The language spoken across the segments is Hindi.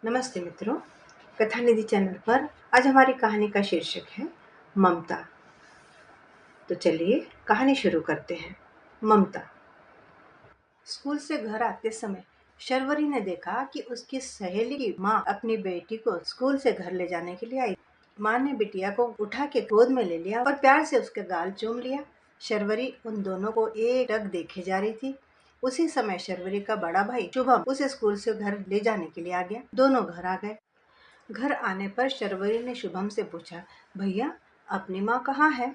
नमस्ते मित्रों, कथा निधि चैनल पर आज हमारी कहानी का शीर्षक है ममता। तो चलिए कहानी शुरू करते हैं। ममता। स्कूल से घर आते समय शर्वरी ने देखा कि उसकी सहेली की माँ अपनी बेटी को स्कूल से घर ले जाने के लिए आई। माँ ने बिटिया को उठा के गोद में ले लिया और प्यार से उसके गाल चूम लिया। शर्वरी उन दोनों को एकटक देखे जा रही थी। उसी समय शर्वरी का बड़ा भाई शुभम उसे स्कूल से घर ले जाने के लिए आ गया। दोनों घर आ गए। घर आने पर शर्वरी ने शुभम से पूछा, भैया अपनी माँ कहाँ है?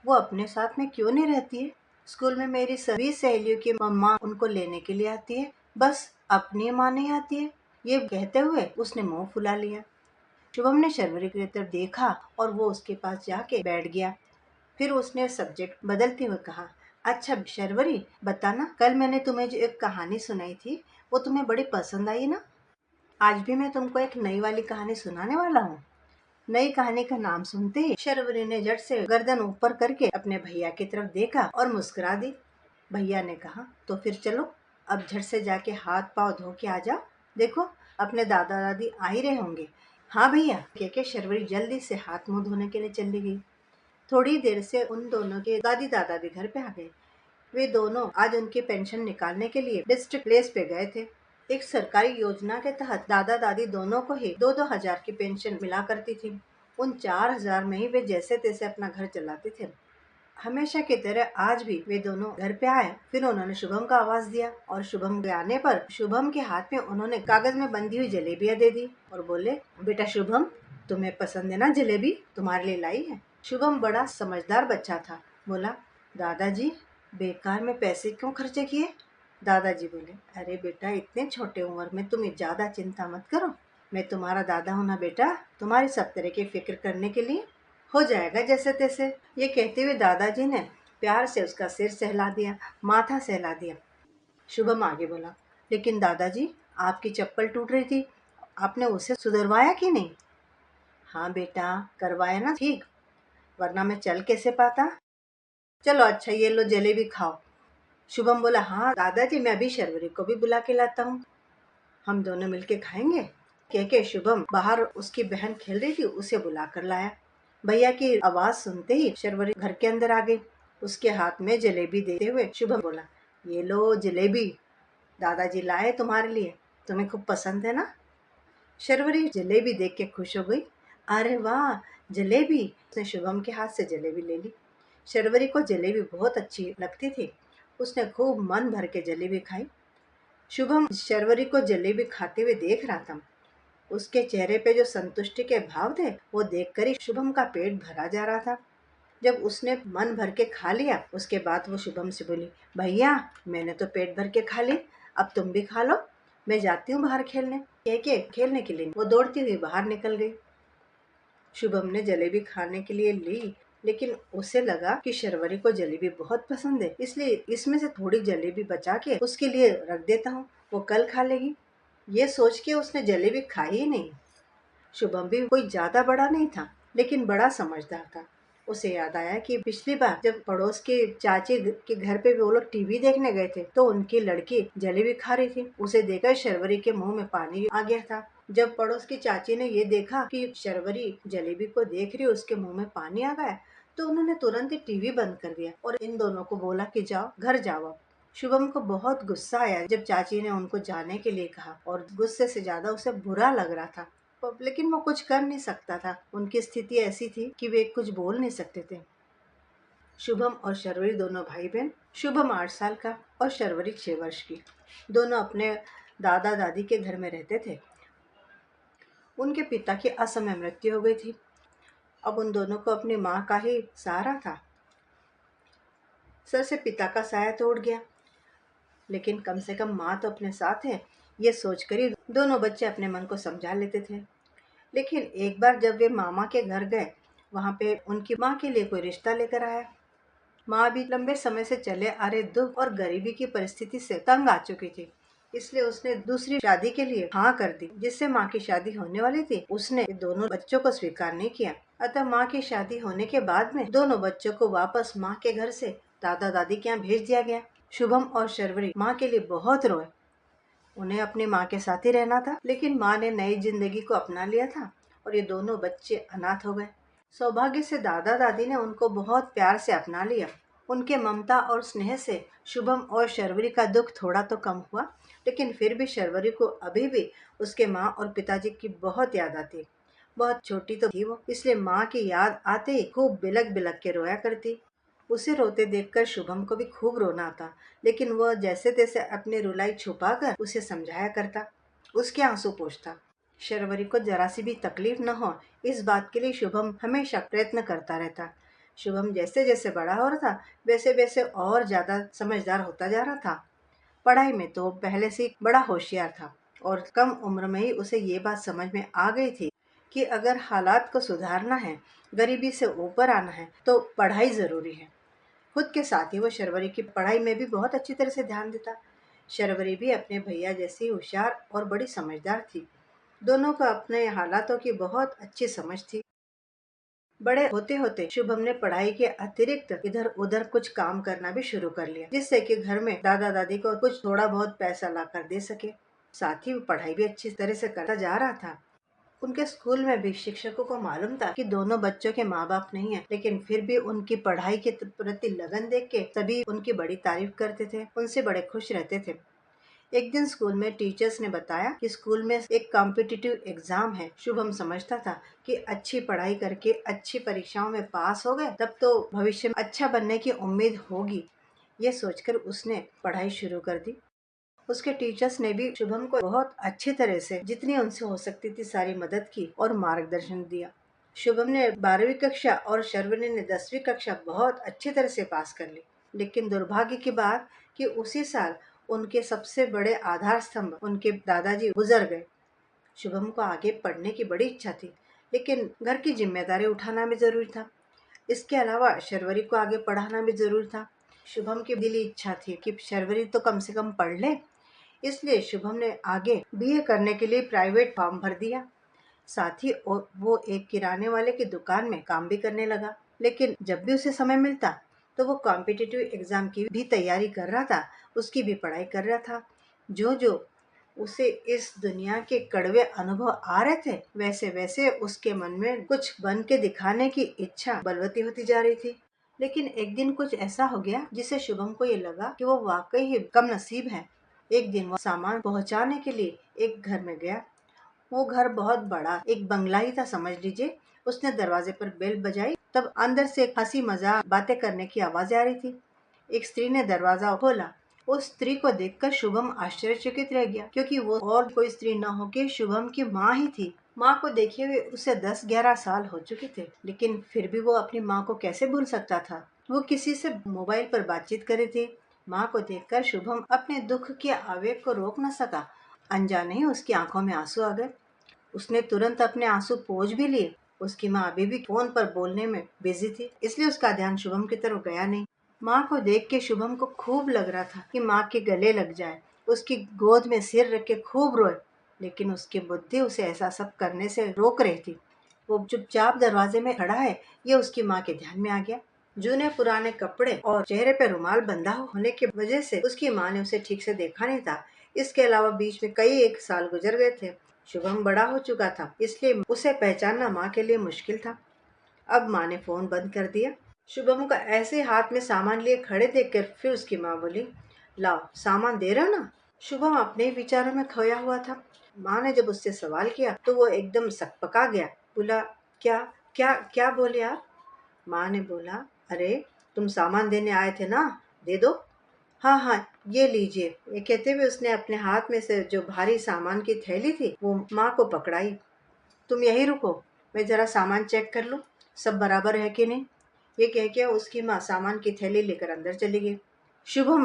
वो अपने साथ में क्यों नहीं रहती है? स्कूल में मेरी सभी सहेलियों की मम्मा उनको लेने के लिए आती है, बस अपनी माँ नहीं आती है। ये कहते हुए उसने मुंह फुला लिया। शुभम ने शर्वरी की तरफ देखा और वो उसके पास जाके बैठ गया। फिर उसने सब्जेक्ट बदलते हुए कहा, अच्छा शर्वरी बताना, कल मैंने तुम्हें जो एक कहानी सुनाई थी वो तुम्हें बड़ी पसंद आई ना? आज भी मैं तुमको एक नई वाली कहानी सुनाने वाला हूँ। नई कहानी का नाम सुनते ही शर्वरी ने झट से गर्दन ऊपर करके अपने भैया की तरफ देखा और मुस्कुरा दी। भैया ने कहा, तो फिर चलो अब झट से जाके हाथ पाँव धो के आ जाओ। देखो अपने दादा दादी आ ही रहे होंगे। हाँ भैया कह के शर्वरी जल्दी से हाथ मुंह धोने के लिए चली गई। थोड़ी देर से उन दोनों के दादी दादा भी घर पे आ गए। वे दोनों आज उनकी पेंशन निकालने के लिए डिस्ट्रिक्ट प्लेस पे गए थे। एक सरकारी योजना के तहत दादा दादी दोनों को ही 2-2 हजार की पेंशन मिला करती थी। उन 4 हजार में ही वे जैसे तैसे अपना घर चलाते थे। हमेशा की तरह आज भी वे दोनों घर पे आए। फिर उन्होंने शुभम का आवाज दिया और शुभम के आने पर शुभम के हाथ में उन्होंने कागज में बंधी हुई जलेबियां दे दी और बोले, बेटा शुभम तुम्हें पसंद है ना जलेबी, तुम्हारे लिए लाई है। शुभम बड़ा समझदार बच्चा था। बोला, दादाजी बेकार में पैसे क्यों खर्चे किए? दादाजी बोले, अरे बेटा इतने छोटे उम्र में तुम ज्यादा चिंता मत करो, मैं तुम्हारा दादा हूं ना बेटा, तुम्हारी सब तरह की फिक्र करने के लिए। हो जाएगा जैसे तैसे। ये कहते हुए दादाजी ने प्यार से उसका सिर सहला दिया, माथा सहला दिया। शुभम आगे बोला, लेकिन दादाजी आपकी चप्पल टूट रही थी, आपने उसे सुधरवाया कि नहीं? हाँ बेटा करवाया ना ठीक, वरना मैं चल कैसे पाता। चलो अच्छा ये लो जलेबी खाओ। शुभम बोला, हाँ दादाजी मैं अभी शर्वरी को भी बुला के लाता हूँ, हम दोनों मिलके खाएंगे। कह के शुभम बाहर उसकी बहन खेल रही थी उसे बुला कर लाया। भैया की आवाज सुनते ही शर्वरी घर के अंदर आ गई। उसके हाथ में जलेबी देते हुए शुभम बोला, ये लो जलेबी, दादाजी लाए तुम्हारे लिए, तुम्हें खूब पसंद है ना? शर्वरी जलेबी देख के खुश हो गई। अरे वाह जलेबी! उसने शुभम के हाथ से जलेबी ले ली। शर्वरी को जलेबी बहुत अच्छी लगती थी। उसने खूब मन भर के जलेबी खाई। शुभम शर्वरी को जलेबी खाते हुए देख रहा था। उसके चेहरे पे जो संतुष्टि के भाव थे वो देखकर ही शुभम का पेट भरा जा रहा था। जब उसने मन भर के खा लिया उसके बाद वो शुभम से बोली, भैया मैंने तो पेट भर के खा ली, अब तुम भी खा लो, मैं जाती हूँ बाहर खेलने। कह के खेलने के लिए वो दौड़ती हुई बाहर निकल गई। शुभम ने जलेबी खाने के लिए ली, लेकिन उसे लगा कि शर्वरी को जलेबी बहुत पसंद है, इसलिए इसमें से थोड़ी जलेबी बचा के उसके लिए रख देता हूँ, वो कल खा लेगी। ये सोच के उसने जलेबी खाई ही नहीं। शुभम भी कोई ज्यादा बड़ा नहीं था, लेकिन बड़ा समझदार था। उसे याद आया कि पिछली बार जब पड़ोस के चाची के घर पे वो लोग टीवी देखने गए थे तो उनकी लड़की जलेबी खा रही थी। उसे देखकर शर्वरी के मुंह में पानी आ गया था। जब पड़ोस की चाची ने ये देखा कि शर्वरी जलेबी को देख रही, उसके मुंह में पानी आ गया, तो उन्होंने तुरंत ही टीवी बंद कर दिया और इन दोनों को बोला कि जाओ घर जाओ अब। शुभम को बहुत गुस्सा आया जब चाची ने उनको जाने के लिए कहा और गुस्से से ज्यादा उसे बुरा लग रहा था, लेकिन वो कुछ कर नहीं सकता था। उनकी स्थिति ऐसी थी कि वे कुछ बोल नहीं सकते थे। शुभम और शर्वरी दोनों भाई बहन। शुभम 8 साल का और शर्वरी 6 वर्ष की। दोनों अपने दादा दादी के घर में रहते थे। उनके पिता की असमय मृत्यु हो गई थी। अब उन दोनों को अपनी माँ का ही सहारा था। सर से पिता का साया तो उड़ गया, लेकिन कम से कम माँ तो अपने साथ है, ये सोचकर ही दोनों बच्चे अपने मन को समझा लेते थे। लेकिन एक बार जब वे मामा के घर गए, वहाँ पे उनकी माँ के लिए कोई रिश्ता लेकर आया। माँ भी लंबे समय से चले आ रहे दुख और गरीबी की परिस्थिति से तंग आ चुकी थी, इसलिए उसने दूसरी शादी के लिए हाँ कर दी। जिससे माँ की शादी होने वाली थी उसने दोनों बच्चों को स्वीकार नहीं किया। अतः माँ की शादी होने के बाद में दोनों बच्चों को वापस माँ के घर से दादा दादी के यहाँ भेज दिया गया। शुभम और शर्वरी माँ के लिए बहुत रोए। उन्हें अपनी माँ के साथ ही रहना था, लेकिन माँ ने नई जिंदगी को अपना लिया था और ये दोनों बच्चे अनाथ हो गए। सौभाग्य से दादा दादी ने उनको बहुत प्यार से अपना लिया। उनके ममता और स्नेह से शुभम और शर्वरी का दुख थोड़ा तो कम हुआ, लेकिन फिर भी शर्वरी को अभी भी उसके माँ और पिताजी की बहुत याद आती। बहुत छोटी तो थी वो, इसलिए माँ की याद आते ही खूब बिलक बिलक के रोया करती। उसे रोते देखकर शुभम को भी खूब रोना आता, लेकिन वह जैसे तैसे अपनी रुलाई छुपाकर उसे समझाया करता, उसके आंसू पोंछता। शर्वरी को जरा सी भी तकलीफ न हो, इस बात के लिए शुभम हमेशा प्रयत्न करता रहता। शुभम जैसे जैसे बड़ा हो रहा था, वैसे वैसे और ज्यादा समझदार होता जा रहा था। पढ़ाई में तो पहले से ही बड़ा होशियार था और कम उम्र में ही उसे ये बात समझ में आ गई थी कि अगर हालात को सुधारना है, गरीबी से ऊपर आना है, तो पढ़ाई जरूरी है। खुद के साथ ही वो शर्वरी की पढ़ाई में भी बहुत अच्छी तरह से ध्यान देता। शर्वरी भी अपने भैया जैसी होशियार और बड़ी समझदार थी। दोनों को अपने हालातों की बहुत अच्छी समझ थी। बड़े होते होते शुभम ने पढ़ाई के अतिरिक्त इधर उधर कुछ काम करना भी शुरू कर लिया, जिससे कि घर में दादा दादी को कुछ थोड़ा बहुत पैसा ला कर दे सके। साथ ही वो पढ़ाई भी अच्छी तरह से करता जा रहा था। उनके स्कूल में भी शिक्षकों को मालूम था कि दोनों बच्चों के माँ बाप नहीं है, लेकिन फिर भी उनकी पढ़ाई के प्रति लगन देख के सभी उनकी बड़ी तारीफ करते थे, उनसे बड़े खुश रहते थे। एक दिन स्कूल में टीचर्स ने बताया कि स्कूल में एक कॉम्पिटिटिव एग्जाम है। शुभम समझता था कि अच्छी पढ़ाई करके अच्छी परीक्षाओं में पास हो गए तब तो भविष्य में अच्छा बनने की उम्मीद होगी। ये सोचकर उसने पढ़ाई शुरू कर दी। उसके टीचर्स ने भी शुभम को बहुत अच्छी तरह से जितनी उनसे हो सकती थी सारी मदद की और मार्गदर्शन दिया। शुभम ने 12वीं कक्षा और शर्वरी ने 10वीं कक्षा बहुत अच्छी तरह से पास कर ली। लेकिन दुर्भाग्य की बात कि उसी साल उनके सबसे बड़े आधार स्तंभ उनके दादाजी गुजर गए। शुभम को आगे पढ़ने की बड़ी इच्छा थी, लेकिन घर की जिम्मेदारी उठाना भी जरूरी था। इसके अलावा शर्वरी को आगे पढ़ाना भी जरूरी था। शुभम की दिली इच्छा थी कि शर्वरी तो कम से कम पढ़ ले, इसलिए शुभम ने आगे बीए करने के लिए प्राइवेट फॉर्म भर दिया। साथ ही वो एक किराने वाले की दुकान में काम भी करने लगा। लेकिन जब भी उसे समय मिलता तो वो कॉम्पिटिटिव एग्जाम की भी तैयारी कर रहा था, उसकी भी पढ़ाई कर रहा था। जो जो उसे इस दुनिया के कड़वे अनुभव आ रहे थे, वैसे वैसे उसके मन में कुछ बन के दिखाने की इच्छा बलवती होती जा रही थी। लेकिन एक दिन कुछ ऐसा हो गया जिससे शुभम को ये लगा कि वो वाकई ही कम नसीब है। एक दिन वो सामान पहुंचाने के लिए एक घर में गया। वो घर बहुत बड़ा एक बंगला ही था समझ लीजिए। उसने दरवाजे पर बेल बजाई, तब अंदर से हंसी मजाक बातें करने की आवाज आ रही थी। एक स्त्री ने दरवाजा खोला। उस स्त्री को देखकर शुभम आश्चर्यचकित रह गया, क्योंकि वो और कोई स्त्री न होकर शुभम की माँ ही थी। माँ को देखे हुए उसे 10-11 साल हो चुके थे, लेकिन फिर भी वो अपनी माँ को कैसे भूल सकता था। वो किसी से मोबाइल पर बातचीत कर रही थी। माँ को देखकर शुभम अपने दुख के आवेग को रोक न सका। अनजाने ही उसकी आंखों में आंसू आ गए। उसने तुरंत अपने आंसू पोंछ भी लिए। उसकी माँ अभी भी फोन पर बोलने में बिजी थी, इसलिए उसका ध्यान शुभम की तरफ गया नहीं। माँ को देख के शुभम को खूब लग रहा था कि माँ के गले लग जाए, उसकी गोद में सिर रख के खूब रोए, लेकिन उसकी बुद्धि उसे ऐसा सब करने से रोक रही थी। वो चुपचाप दरवाजे में खड़ा है, ये उसकी माँ के ध्यान में आ गया। जूने पुराने कपड़े और चेहरे पे रुमाल बंधा होने की वजह से उसकी माँ ने उसे ठीक से देखा नहीं था। इसके अलावा बीच में कई एक साल गुजर गए थे। शुभम बड़ा हो चुका था, इसलिए उसे पहचानना माँ के लिए मुश्किल था। अब माँ ने फोन बंद कर दिया। शुभम को ऐसे हाथ में सामान लिए खड़े देखकर फिर उसकी माँ बोली, लाओ सामान दे रहे हो ना। शुभम अपने ही विचारों में खोया हुआ था। माँ ने जब उससे सवाल किया तो वो एकदम सकपका गया। बोला, क्या क्या क्या बोले आप? माँ ने बोला, अरे तुम सामान देने आए थे ना, दे दो। हाँ हाँ, ये लीजिए। ये कहते हुए उसने अपने हाथ में से जो भारी सामान की थैली थी वो माँ को पकड़ाई। तुम यहीं रुको, मैं जरा सामान चेक कर लूं, सब बराबर है कि नहीं। ये कह के उसकी माँ सामान की थैली लेकर अंदर चली गई। शुभम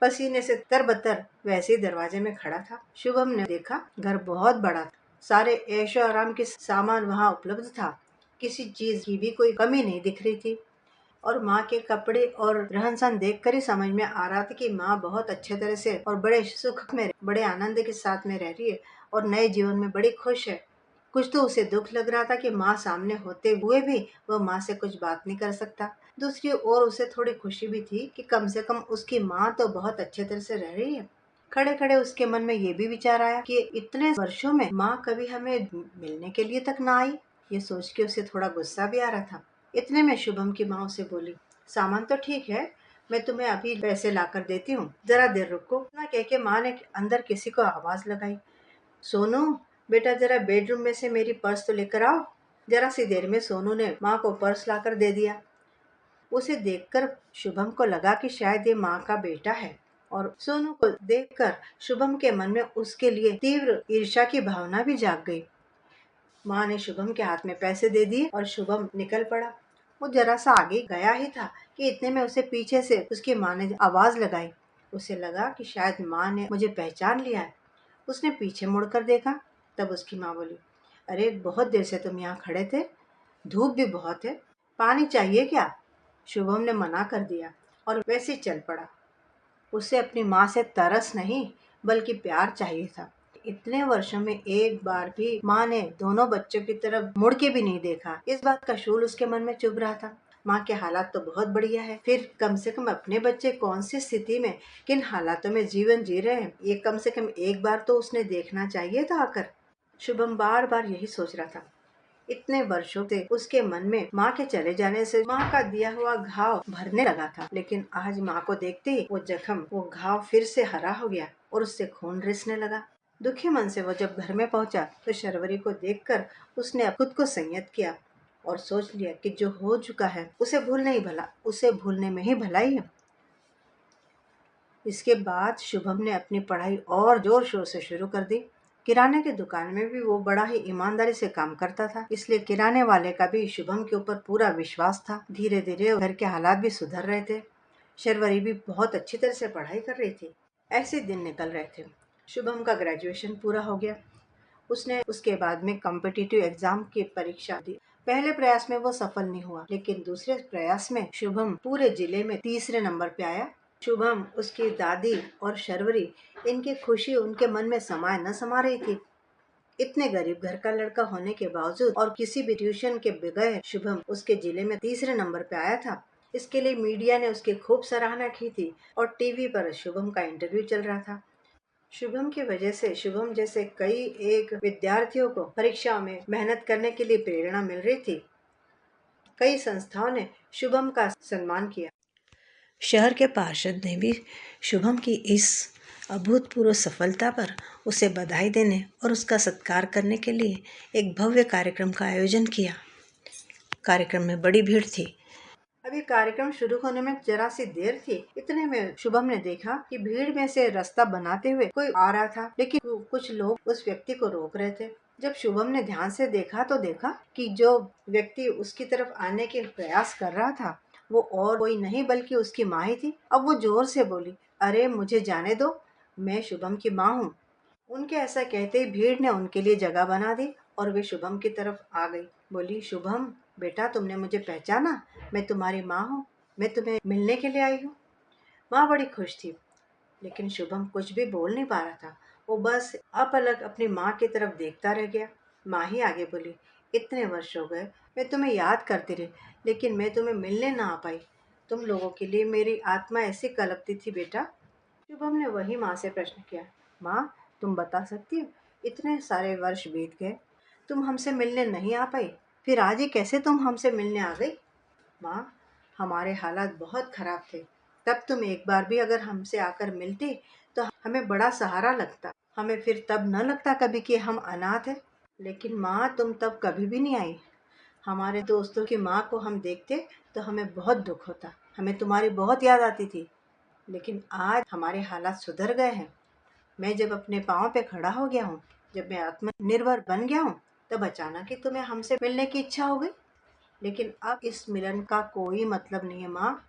पसीने से तरबतर वैसे ही दरवाजे में खड़ा था। शुभम ने देखा घर बहुत बड़ा था। सारे ऐशो आराम के सामान वहाँ उपलब्ध था। किसी चीज की भी कोई कमी नहीं दिख रही थी। और माँ के कपड़े और रहन सहन देख कर ही समझ में आ रहा था कि माँ बहुत अच्छे तरह से और बड़े सुख में बड़े आनंद के साथ में रह रही है और नए जीवन में बड़ी खुश है। कुछ तो उसे दुख लग रहा था कि माँ सामने होते हुए भी वह माँ से कुछ बात नहीं कर सकता। दूसरी ओर उसे थोड़ी खुशी भी थी कि कम से कम उसकी माँ तो बहुत अच्छे तरह से रह रही है। खड़े खड़े उसके मन में ये भी विचार आया कि इतने वर्षों में माँ कभी हमें मिलने के लिए तक ना आई। ये सोच के उसे थोड़ा गुस्सा भी आ रहा था। इतने में शुभम की माँ उसे बोली, सामान तो ठीक है, मैं तुम्हें अभी पैसे लाकर देती हूँ, जरा देर रुको। ना कह के माँ ने अंदर किसी को आवाज लगाई, सोनू बेटा जरा बेडरूम में से मेरी पर्स तो लेकर आओ। जरा सी देर में सोनू ने माँ को पर्स लाकर दे दिया। उसे देखकर शुभम को लगा कि शायद ये माँ का बेटा है, और सोनू को देखकर शुभम के मन में उसके लिए तीव्र ईर्ष्या की भावना भी जाग गई। माँ ने शुभम के हाथ में पैसे दे दिए और शुभम निकल पड़ा। वो जरा सा आगे गया ही था कि इतने में उसे पीछे से उसकी माँ ने आवाज लगाई। उसे लगा कि शायद माँ ने मुझे पहचान लिया है। उसने पीछे मुड़कर देखा, तब उसकी माँ बोली, अरे बहुत देर से तुम यहाँ खड़े थे, धूप भी बहुत है, पानी चाहिए क्या? शुभम ने मना कर दिया और वैसे चल पड़ा। उसे अपनी माँ से तरस नहीं बल्कि प्यार चाहिए था। इतने वर्षों में एक बार भी माँ ने दोनों बच्चों की तरफ मुड़ के भी नहीं देखा। इस बात का शूल उसके मन में चुभ रहा था। माँ के हालात तो बहुत बढ़िया है, फिर कम से कम अपने बच्चे कौन सी स्थिति में किन हालातों में जीवन जी रहे हैं, ये कम से कम एक बार तो उसने देखना चाहिए था आकर। शुभम बार बार यही सोच रहा था। इतने वर्षों से उसके मन में माँ के चले जाने से माँ का दिया हुआ घाव भरने लगा था, लेकिन आज माँ को देखते ही वो घाव फिर से हरा हो गया और उससे खून रिसने लगा। दुखी मन से वो जब घर में पहुंचा तो शर्वरी को देखकर उसने खुद को संयत किया और सोच लिया कि जो हो चुका है उसे भूलने में ही भलाई है। इसके बाद शुभम ने अपनी पढ़ाई और जोर शोर से शुरू कर दी। किराने की दुकान में भी वो बड़ा ही ईमानदारी से काम करता था, इसलिए किराने वाले का भी शुभम के ऊपर पूरा विश्वास था। धीरे धीरे घर के हालात भी सुधर रहे थे। शर्वरी भी बहुत अच्छी तरह से पढ़ाई कर रही थी। ऐसे दिन निकल रहे थे। शुभम का ग्रेजुएशन पूरा हो गया। उसने उसके बाद में कॉम्पिटिटिव एग्जाम की परीक्षा दी। पहले प्रयास में वो सफल नहीं हुआ, लेकिन दूसरे प्रयास में शुभम पूरे जिले में तीसरे नंबर पे आया। शुभम, उसकी दादी और शर्वरी, इनकी खुशी उनके मन में समाये न समा रही थी। इतने गरीब घर का लड़का होने के बावजूद और किसी भी ट्यूशन के बगैर शुभम उसके जिले में तीसरे नंबर पे आया था। इसके लिए मीडिया ने उसकी खूब सराहना की थी और टीवी पर शुभम का इंटरव्यू चल रहा था। शुभम की वजह से शुभम जैसे कई एक विद्यार्थियों को परीक्षाओं में मेहनत करने के लिए प्रेरणा मिल रही थी। कई संस्थाओं ने शुभम का सम्मान किया। शहर के पार्षद ने भी शुभम की इस अभूतपूर्व सफलता पर उसे बधाई देने और उसका सत्कार करने के लिए एक भव्य कार्यक्रम का आयोजन किया। कार्यक्रम में बड़ी भीड़ थी। अभी कार्यक्रम शुरू होने में जरा सी देर थी। इतने में शुभम ने देखा कि भीड़ में से रास्ता बनाते हुए कोई आ रहा था, लेकिन कुछ लोग उस व्यक्ति को रोक रहे थे। जब शुभम ने ध्यान से देखा तो देखा कि जो व्यक्ति उसकी तरफ आने के प्रयास कर रहा था वो और कोई नहीं बल्कि उसकी माँ ही थी। अब वो जोर से बोली, अरे मुझे जाने दो, मैं शुभम की माँ हूँ। उनके ऐसा कहते ही भीड़ ने उनके लिए जगह बना दी और वे शुभम की तरफ आ गई। बोली, शुभम बेटा, तुमने मुझे पहचाना? मैं तुम्हारी माँ हूँ, मैं तुम्हें मिलने के लिए आई हूँ। माँ बड़ी खुश थी, लेकिन शुभम कुछ भी बोल नहीं पा रहा था। वो बस अपलक अपनी माँ की तरफ देखता रह गया। माँ ही आगे बोली, इतने वर्ष हो गए, मैं तुम्हें याद करती रही, लेकिन मैं तुम्हें मिलने ना आ पाई। तुम लोगों के लिए मेरी आत्मा ऐसी कलपती थी बेटा। शुभम ने वही माँ से प्रश्न किया, माँ तुम बता सकती हो, इतने सारे वर्ष बीत गए, तुम हमसे मिलने नहीं आ पाई, फिर आज ही कैसे तुम हमसे मिलने आ गई? माँ, हमारे हालात बहुत खराब थे, तब तुम एक बार भी अगर हमसे आकर मिलती तो हमें बड़ा सहारा लगता। हमें फिर तब न लगता कभी कि हम अनाथ हैं। लेकिन माँ, तुम तब कभी भी नहीं आई। हमारे दोस्तों की माँ को हम देखते तो हमें बहुत दुख होता, हमें तुम्हारी बहुत याद आती थी। लेकिन आज हमारे हालात सुधर गए हैं। मैं जब अपने पाँव पे खड़ा हो गया हूँ, जब मैं आत्मनिर्भर बन गया हूँ, तब अचानक ही तुम्हें हमसे मिलने की इच्छा हो गई। लेकिन अब इस मिलन का कोई मतलब नहीं है माँ।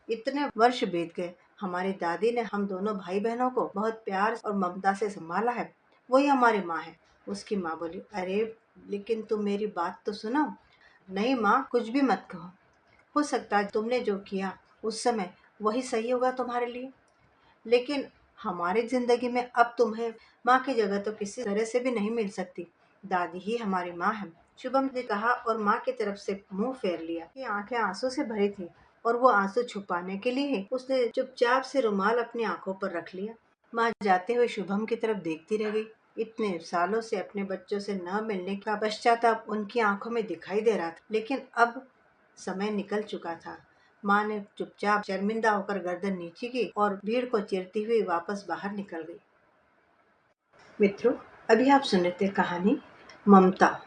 इतने वर्ष बीत गए, हमारी दादी ने हम दोनों भाई बहनों को बहुत प्यार और ममता से संभाला है, वही हमारी माँ है। उसकी माँ बोली, अरे लेकिन तुम मेरी बात तो सुनो। नहीं माँ, कुछ भी मत कहो। हो सकता है तुमने जो किया उस समय वही सही होगा तुम्हारे लिए, लेकिन हमारी जिंदगी में अब तुम्हें माँ की जगह तो किसी तरह से भी नहीं मिल सकती। दादी ही हमारी माँ है, शुभम ने कहा और माँ की तरफ से मुंह फेर लिया। की आंखें आंसू से भरी थी और वो आंसू छुपाने के लिए उसने चुपचाप से रुमाल अपनी आंखों पर रख लिया। माँ जाते हुए शुभम की तरफ देखती रह गई। इतने सालों से अपने बच्चों से न मिलने का पश्चाताप उनकी आंखों में दिखाई दे रहा था, लेकिन अब समय निकल चुका था। माँ ने चुपचाप शर्मिंदा होकर गर्दन नीचे की और भीड़ को चीरती हुई वापस बाहर निकल गई। मित्रों, अभी आप सुन रहे थे कहानी ममता।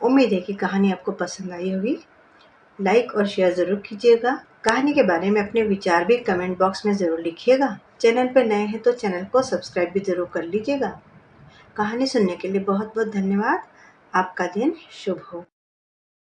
उम्मीद है कि कहानी आपको पसंद आई होगी। लाइक और शेयर ज़रूर कीजिएगा। कहानी के बारे में अपने विचार भी कमेंट बॉक्स में ज़रूर लिखिएगा। चैनल पर नए हैं तो चैनल को सब्सक्राइब भी ज़रूर कर लीजिएगा। कहानी सुनने के लिए बहुत बहुत धन्यवाद। आपका दिन शुभ हो।